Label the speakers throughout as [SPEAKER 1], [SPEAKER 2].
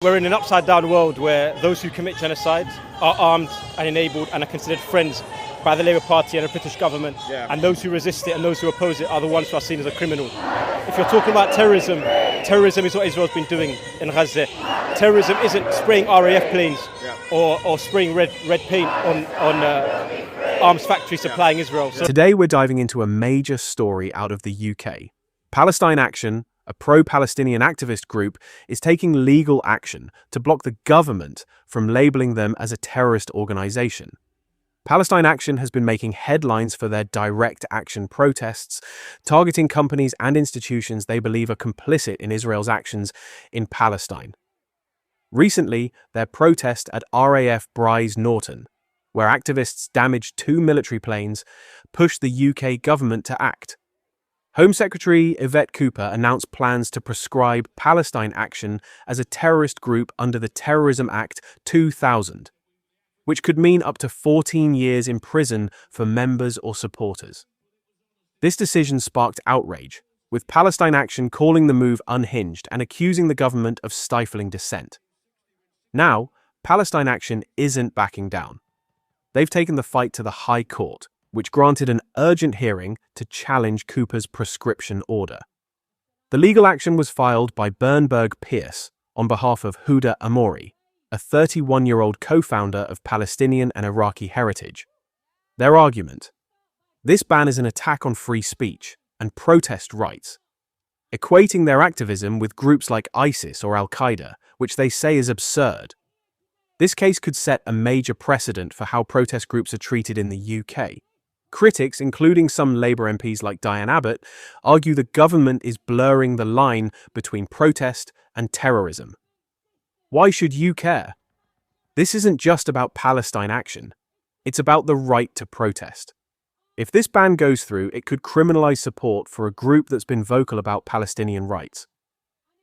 [SPEAKER 1] We're in an upside-down world where those who commit genocide are armed and enabled and are considered friends by the Labour Party and the British government, and those who resist it and those who oppose it are the ones who are seen as a criminal. If you're talking about terrorism, terrorism is what Israel's been doing in Gaza. Terrorism isn't spraying RAF planes or spraying red paint on arms factories supplying Israel. So
[SPEAKER 2] today we're diving into a major story out of the UK. Palestine Action, a pro-Palestinian activist group, is taking legal action to block the government from labelling them as a terrorist organisation. Palestine Action has been making headlines for their direct action protests, targeting companies and institutions they believe are complicit in Israel's actions in Palestine. Recently, their protest at RAF Bryce Norton, where activists damaged 2 military planes, pushed the UK government to act. Home Secretary Yvette Cooper announced plans to proscribe Palestine Action as a terrorist group under the Terrorism Act 2000, which could mean up to 14 years in prison for members or supporters. This decision sparked outrage, with Palestine Action calling the move unhinged and accusing the government of stifling dissent. Now, Palestine Action isn't backing down. They've taken the fight to the High Court, which granted an urgent hearing to challenge Cooper's proscription order. The legal action was filed by Bernberg Pierce on behalf of Huda Amori, a 31-year-old co-founder of Palestinian and Iraqi heritage. Their argument: this ban is an attack on free speech and protest rights, equating their activism with groups like ISIS or Al-Qaeda, which they say is absurd. This case could set a major precedent for how protest groups are treated in the UK. Critics, including some Labour MPs like Diane Abbott, argue the government is blurring the line between protest and terrorism. Why should you care? This isn't just about Palestine Action. It's about the right to protest. If this ban goes through, it could criminalise support for a group that's been vocal about Palestinian rights.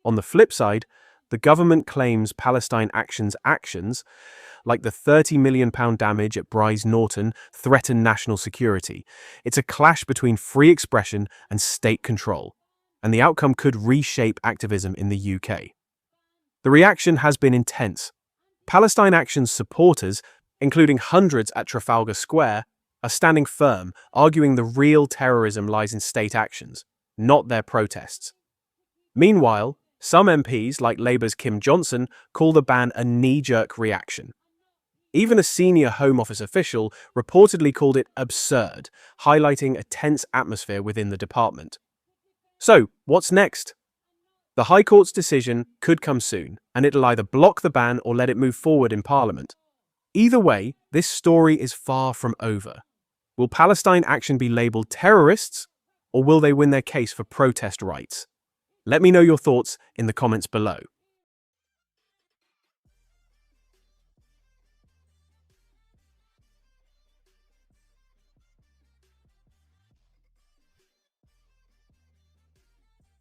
[SPEAKER 2] On the flip side, the government claims Palestine Action's actions, like the £30 million damage at Bryce Norton, threaten national security. It's a clash between free expression and state control, and the outcome could reshape activism in the UK. The reaction has been intense. Palestine Action's supporters, including hundreds at Trafalgar Square, are standing firm, arguing the real terrorism lies in state actions, not their protests. Meanwhile, some MPs, like Labour's Kim Johnson, call the ban a knee-jerk reaction. Even a senior Home Office official reportedly called it absurd, highlighting a tense atmosphere within the department. So, what's next? The High Court's decision could come soon, and it'll either block the ban or let it move forward in Parliament. Either way, this story is far from over. Will Palestine Action be labelled terrorists, or will they win their case for protest rights? Let me know your thoughts in the comments below.